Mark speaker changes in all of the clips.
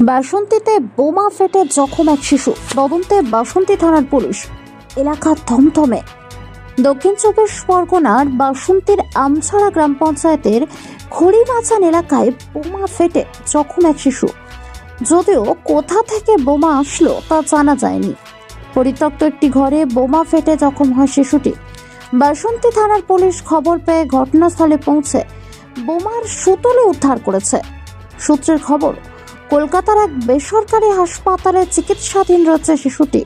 Speaker 1: বাসন্তীতে বোমা ফেটে জখম এক শিশু, তদন্তে বাসন্তী থানার পুলিশ। এলাকা থমথমে। দক্ষিণ চব্বিশ পরগনার বাসন্তীর আমছড়া গ্রাম পঞ্চায়েতের খড়িমাচান এলাকায় বোমা ফেটে জখম এক শিশু। যদিও কোথা থেকে বোমা আসলো তা জানা যায়নি। পরিত্যক্ত একটি ঘরে বোমা ফেটে জখম হয় শিশুটি। বাসন্তী থানার পুলিশ খবর পেয়ে ঘটনাস্থলে পৌঁছে বোমার সুতলে উদ্ধার করেছে। সূত্রের খবর, কলকাতার এক বেসরকারি হাসপাতালে চিকিৎসাধীন রয়েছে শিশুটি।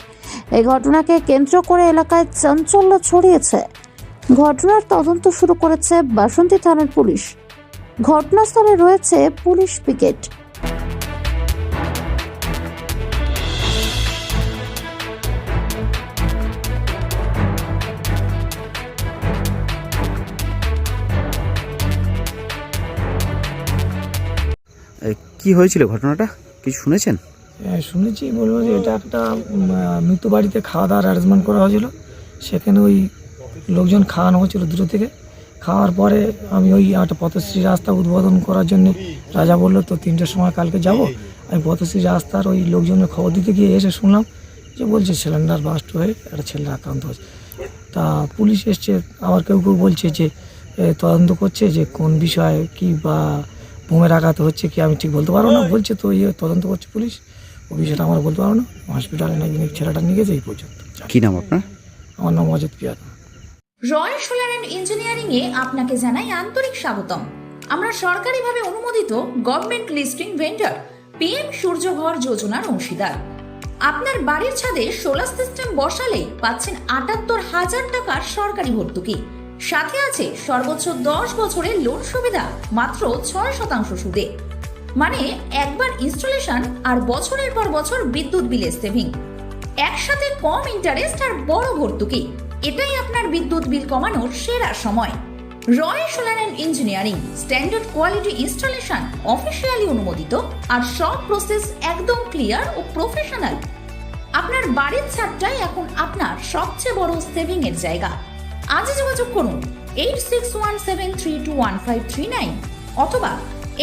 Speaker 1: এই ঘটনাকে কেন্দ্র করে এলাকায় চাঞ্চল্য ছড়িয়েছে। ঘটনার তদন্ত শুরু করেছে বাসন্তী থানার পুলিশ। ঘটনাস্থলে রয়েছে পুলিশ পিকেট।
Speaker 2: কি হয়েছিল ঘটনাটা কিছু শুনেছেন?
Speaker 3: শুনেছি, বলবো যে এটা একটা মৃত্যু বাড়িতে খাওয়া দাওয়ার অ্যারেঞ্জমেন্ট করা হয়েছিল। সেখানে ওই লোকজন খাওয়ানো হচ্ছিল দূর থেকে। খাওয়ার পরে আমি ওই একটা পথশ্রী রাস্তা উদ্বোধন করার জন্য রাজা বললো তো 3টার সময় কালকে যাব। আমি পথশ্রী রাস্তার ওই লোকজনের খবর দিতে গিয়ে এসে শুনলাম যে বলছে সিলিন্ডার বাস্ট হয়ে একটা ছেলে আক্রান্ত হয়েছে। তা পুলিশ এসছে, আবার কেউ কেউ বলছে যে তদন্ত করছে যে কোন বিষয়ে কি বা বোমের আঘাত হচ্ছে কি আমি ঠিক বলতে পারবো না। বলছে তো তদন্ত করছে পুলিশ, ও বিষয়টা আমরা বলতে পারবো না। হসপিটালে নাকি ছেলেটা নিয়ে গেছে এই পর্যন্ত।
Speaker 2: কি নাম আপনার?
Speaker 3: আমার নাম Ajit Piyar.
Speaker 4: Roy solar and engineering এ আপনাকে জানাই আন্তরিক স্বাগতম। আমরা সরকারিভাবে অনুমোদিত government listing vendor PM Suryaghar যোজনার অংশীদার। আপনার বাড়ির ছাদে সোলার সিস্টেম বসালেই পাচ্ছেন ৭৮,০০০ টাকার সরকারি ভর্তুকি। সাথে আছে সর্বোচ্চ 10 বছরের লোন সুবিধা মাত্র 6% সুদে। মানে একবার ইনস্টলেশন আর বছরের পর বছর বিদ্যুৎ বিলের সেভিং। একসাথে কম ইন্টারেস্ট আর বড় ভর্তুকি। এটাই আপনার বিদ্যুৎ বিল কমানোর সেরা সময়। Roy solar and engineering, standard quality installation, officially অনুমোদিত আর সব প্রসেস একদম ক্লিয়ার ও প্রফেশনাল। আপনার বাড়ির ছাদটাই এখন আপনার সবচেয়ে বড় সেভিং এর জায়গা। আজই যোগাযোগ করুন 8117321539 অথবা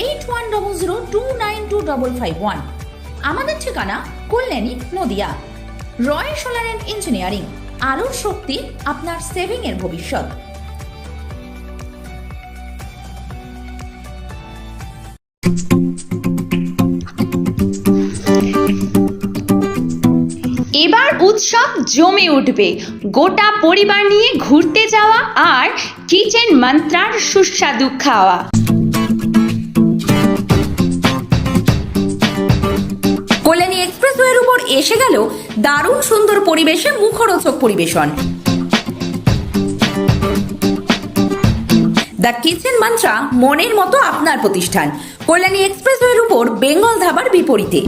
Speaker 4: 8100292551। আমাদের ঠিকানা কল্যাণী, নদিয়া। রয় সোলার অ্যান্ড ইঞ্জিনিয়ারিং, আলোর শক্তি আপনার সেভিং এর ভবিষ্যৎ।
Speaker 5: এবার উৎসব জমে উঠবে। গোটা পরিবার নিয়ে ঘুরতে যাওয়া আর কিচেন মন্ত্রার সুস্বাদু খাওয়া।
Speaker 4: কল্যাণী এক্সপ্রেসওয়ের উপর এসে গেল দারুণ সুন্দর পরিবেশে মুখরোচক পরিবেশন। দ্য কিচেন মন্ত্রা মনের মতো আপনার প্রতিষ্ঠান। কল্যাণী এক্সপ্রেসওয়ের উপর বেঙ্গল ধাবার বিপরীতে।